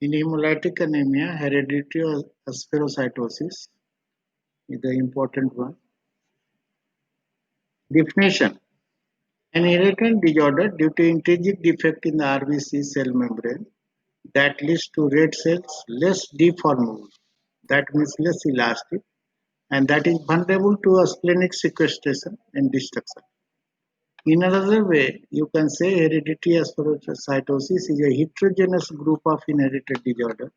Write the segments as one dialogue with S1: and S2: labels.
S1: In hemolytic anemia, hereditary spherocytosis is the important one. Definition: an inherited disorder due to intrinsic defect in the RBC cell membrane that leads to red cells less deformable, that means less elastic, and that is vulnerable to a splenic sequestration and destruction. In another way, you can say hereditary astrocytosis is a heterogeneous group of inherited disorder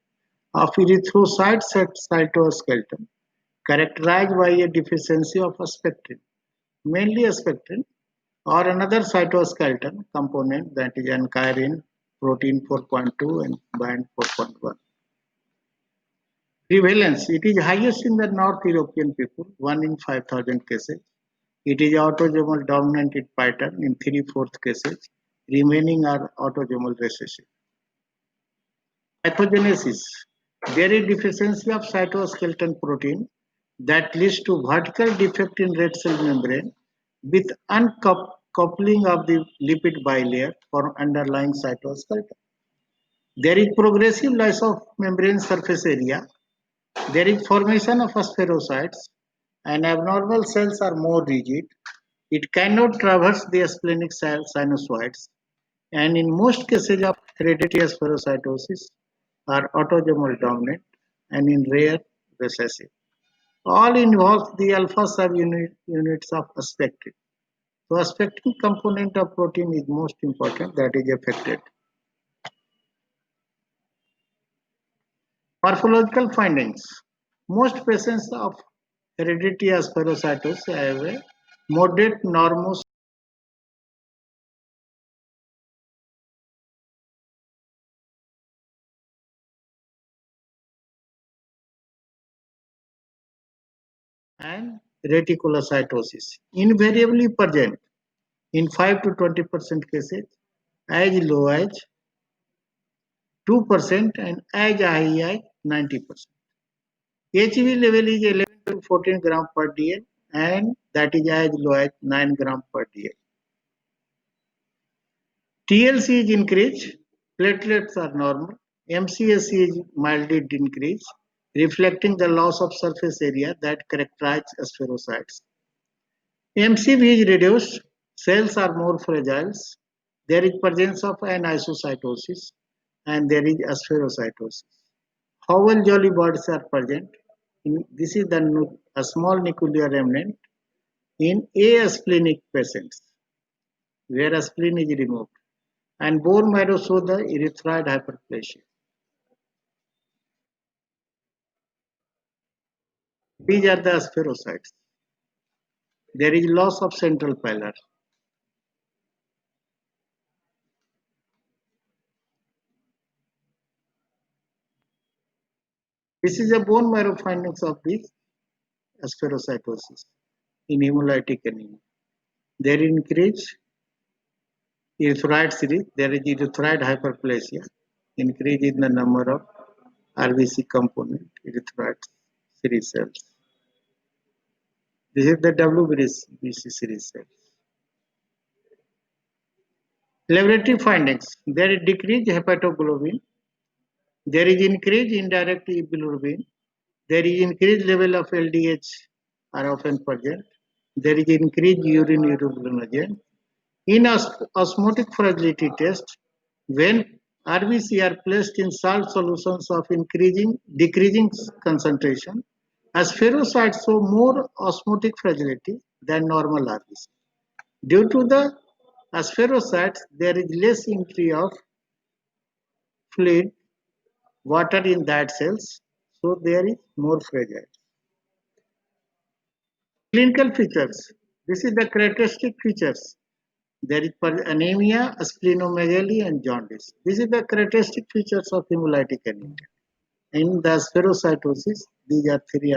S1: of erythrocyte cytoskeleton characterized by a deficiency of aspartate, mainly aspartate, or another cytoskeleton component that is ankyrin, protein 4.2 and band 4.1. Prevalence: it is highest in the North European people, 1 in 5,000 cases. It is autosomal dominant in pattern in 3/4 cases, remaining are autosomal recessive. Pathogenesis: there is deficiency of cytoskeleton protein that leads to vertical defect in red cell membrane with uncoupling of the lipid bilayer from underlying cytoskeleton. There is progressive loss of membrane surface area. There is formation of spherocytes, and abnormal cells are more rigid. It cannot traverse the splenic sinusoids, and in most cases of hereditary spherocytosis are autosomal dominant and in rare recessive. All involve the alpha subunits of aspartate. So aspartate component of protein is most important that is affected. Morphological findings. Most patients of hereditary spherocytosis have a moderate normose and reticulocytosis, invariably present in 5 to 20% cases, as low as 2% and as high as 90%. HB level is 11 to 14 gram per dl and that is as low as 9 gram per dl. TLC is increased, platelets are normal, MCSC is mildly increased, reflecting the loss of surface area that characterizes spherocytes. MCV is reduced, cells are more fragile, there is presence of anisocytosis, and there is spherocytosis. Howell-Jolly buds are present. This is a small nuclear remnant in asplenic patients, where a spleen is removed, and bone marrow show the erythroid hyperplasia. These are the spherocytes. There is loss of central pallor. This is a bone marrow findings of the spherocytosis in hemolytic anemia. There is increase erythroid series, there is erythroid hyperplasia, increase in the number of RBC component erythroid series cells. This is the WBC series cells. Laboratory findings: there is decreased hepatoglobin, there is increased indirect bilirubin, there is increased level of LDH are often present, there is increased urine urobilinogen. In osmotic fragility test, when RBC are placed in salt solutions of decreasing concentration, spherocytes show more osmotic fragility than normal RBC. Due to the spherocytes, there is less entry of fluid, water in that cells, so there is more fragile. Clinical features. This is the characteristic features. There is anemia, splenomegaly, and jaundice. This is the characteristic features of hemolytic anemia. In the spherocytosis, these are three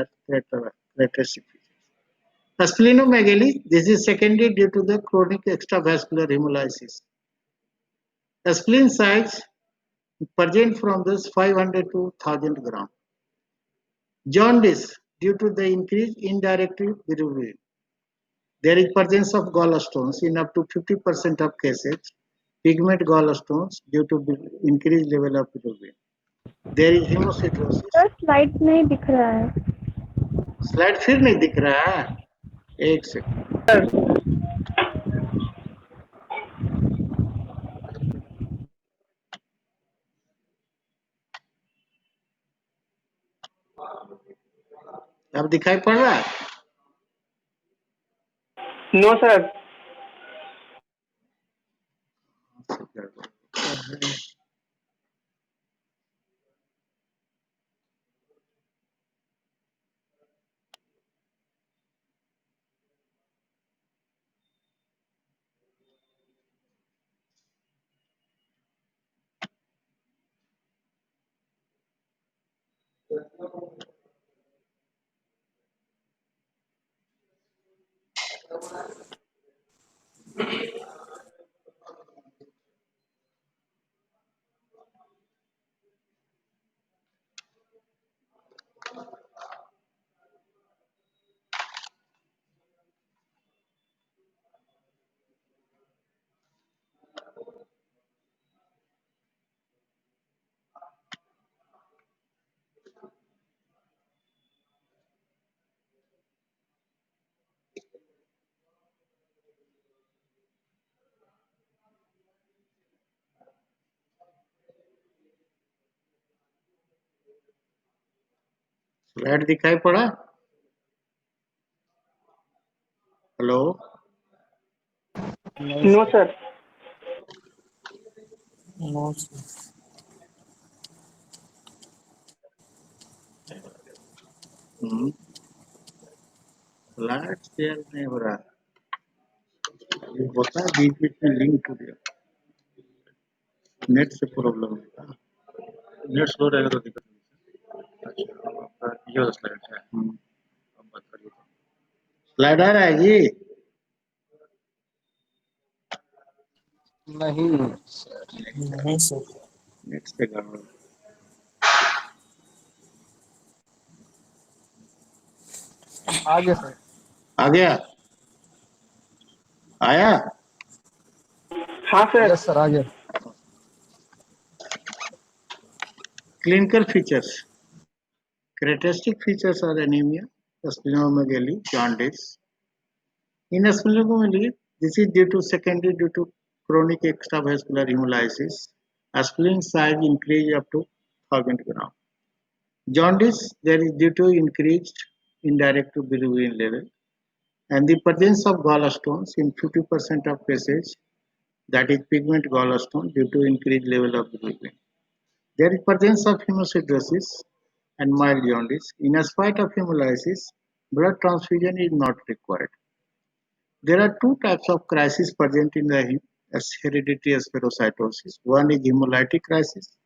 S1: characteristic features. Splenomegaly, this is secondary due to the chronic extravascular hemolysis. The spleen size present from this 500 to 1000 gram. Jaundice due to the increased indirect bilirubin. There is presence of gallstones in up to 50% of cases, pigment gallstones due to increased level of bilirubin. There is hemocytosis.
S2: Sir slide नहीं दिख रहा है।
S1: Slide फिर नहीं दिख रहा है, एक सेकंड। अब दिखाई पड़ रहा है?
S3: No sir.
S1: स्लाइड दिखाई पड़ा? Hello?
S3: No sir.
S4: No sir.
S1: Slide share नहीं हो रहा, ये होता है बीच बीच में लिंक हो गया, नेट से प्रॉब्लम होता है। नेट स्लो रहेगा तो दिक्कत नहीं। अच्छा, आपका ये वाला स्लाइड है। अब बात करिए। स्लाइड आ रहा है जी?
S4: नहीं सर, नहीं सर।
S1: नेट से गड़बड़।
S4: आ गया सर।
S1: आ गया? आया?
S3: हाँ सर।
S4: यस सर, आ गया।
S1: Clinical features. Characteristic features are anemia, splenomegaly, jaundice. In splenomegaly, this is due to chronic extravascular hemolysis. A spleen size increase up to 1000 gram. Jaundice, there is due to increased indirect bilirubin level and the presence of gallstones in 50% of cases, that is pigment gallstone due to increased level of bilirubin. There is presence of hemocytosis and mild jaundice. In spite of hemolysis, blood transfusion is not required. There are two types of crisis present in the hereditary spherocytosis. One is hemolytic crisis,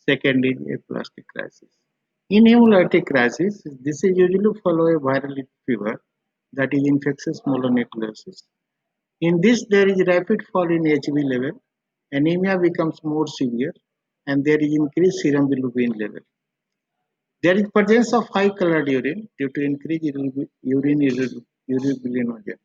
S1: second is aplastic crisis. In hemolytic crisis, this is usually follow a viral fever, that is infectious mononucleosis. In this, there is rapid fall in HB level, anemia becomes more severe, and there is increased serum bilirubin level. There is presence of high colored urine due to increased urine urobilinogen.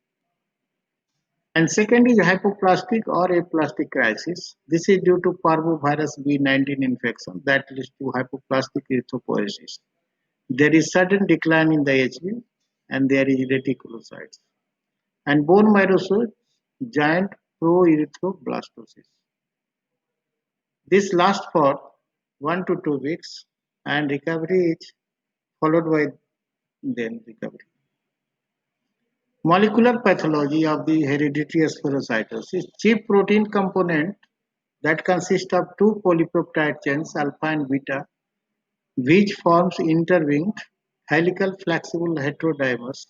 S1: And second is hypoplastic or aplastic crisis. This is due to parvovirus B19 infection that leads to hypoplastic erythropoiesis. There is sudden decline in the HB and there is reticulocytes. And bone marrow shows giant pro-erythroblastosis. This lasts for 1 to 2 weeks and recovery is followed by then recovery. Molecular pathology of the hereditary spherocytosis. Chief protein component that consists of two polypeptide chains, alpha and beta, which forms interlinked helical flexible heterodimers.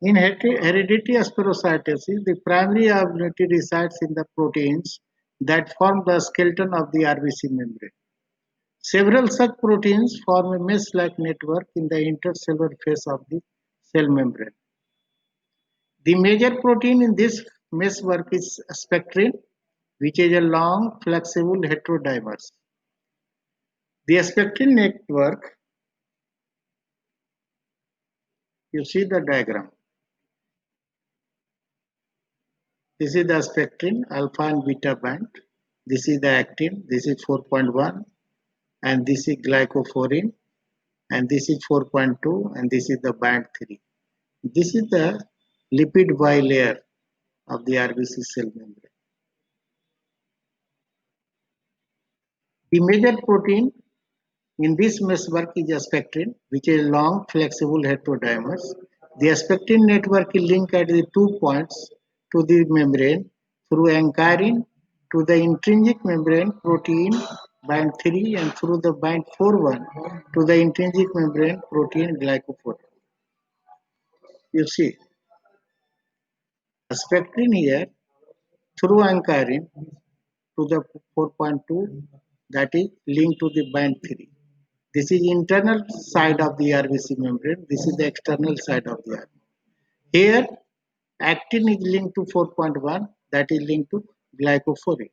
S1: In hereditary spherocytosis, the primary abnormality resides in the proteins that form the skeleton of the RBC membrane. Several such proteins form a mesh-like network in the intercellular face of the cell membrane. The major protein in this meshwork is spectrin, which is a long, flexible heterodimers. The spectrin network, you see the diagram. This is the spectrin, alpha and beta band. This is the actin, this is 4.1. and this is glycophorin, and this is 4.2, and this is the band 3. This is the lipid bilayer of the RBC cell membrane. The major protein in this meshwork is aspartate, which is long, flexible heterodimers. The aspartate network is linked at the 2 points to the membrane through ankyrin to the intrinsic membrane protein band 3 and through the band 4-1 to the intrinsic membrane protein glycophorin. You see, aspartate here through ankyrin to the 4.2, that is linked to the band 3. This is internal side of the RBC membrane. This is the external side of the RBC. Here, actin is linked to 4.1, that is linked to glycophorin.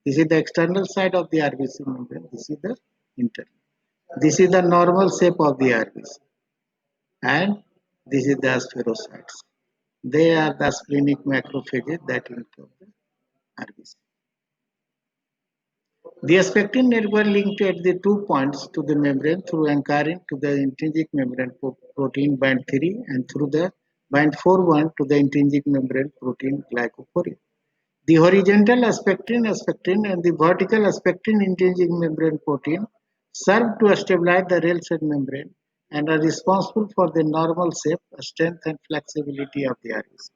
S1: This is the external side of the RBC membrane. This is the internal. This is the normal shape of the RBC. And this is the asperocytes. They are the splenic macrophages that include the RBC. The aspartate network linked at the 2 points to the membrane through ankyrin to the intrinsic membrane protein band 3 and through the band 4-1 to the intrinsic membrane protein glycophorin. The horizontal aspartate and the vertical aspartate intrinsic membrane protein serve to stabilize the rail cell membrane and are responsible for the normal shape, strength and flexibility of the RBC.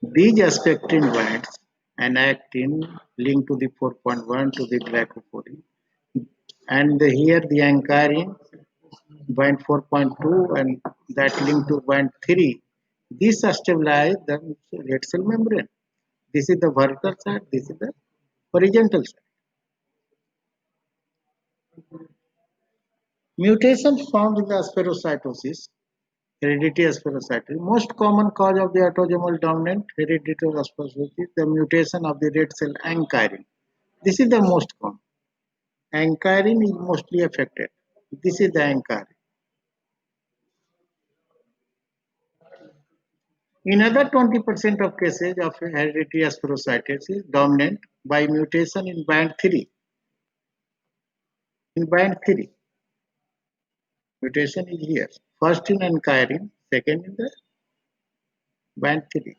S1: These aspartate bands and actin linked to the 4.1 to the glycophorin, and here the ankyrin band 4.2 and that linked to band 3. This stabilize the red cell membrane. This is the vertical side, this is the horizontal side. Mutations found in the asperocytosis, hereditary asperocytosis. Most common cause of the autosomal dominant hereditary asperocytosis is the mutation of the red cell ankyrin. This is the most common. Ankyrin is mostly affected. This is the ankyrin. In other 20% of cases of hereditary asperocytosis is dominant by mutation in band 3. In band 3, mutation is here. First in ankyrin, second in the band 3.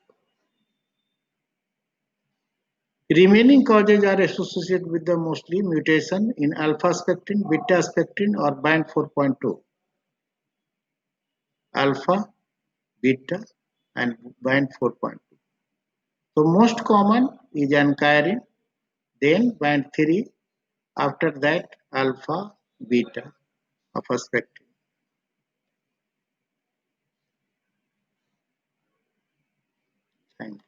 S1: Remaining causes are associated with the mostly mutation in alpha spectrin, beta spectrin or band 4.2. Alpha, beta and band 4.2. So most common is ankyrin, then band 3, after that alpha, beta of a spectrum. Thank you.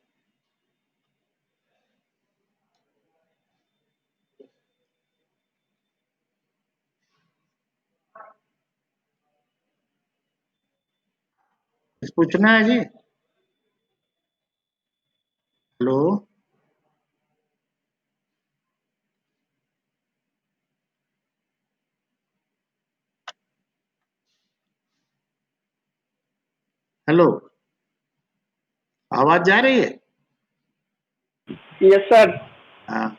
S1: कुछ पूछना है जी? Hello, hello, आवाज जा रही है?
S3: Yes, sir.
S1: हाँ,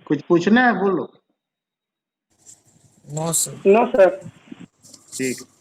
S1: कुछ पूछना है बोलो.
S4: No, sir.
S3: No, sir.
S1: ठीक.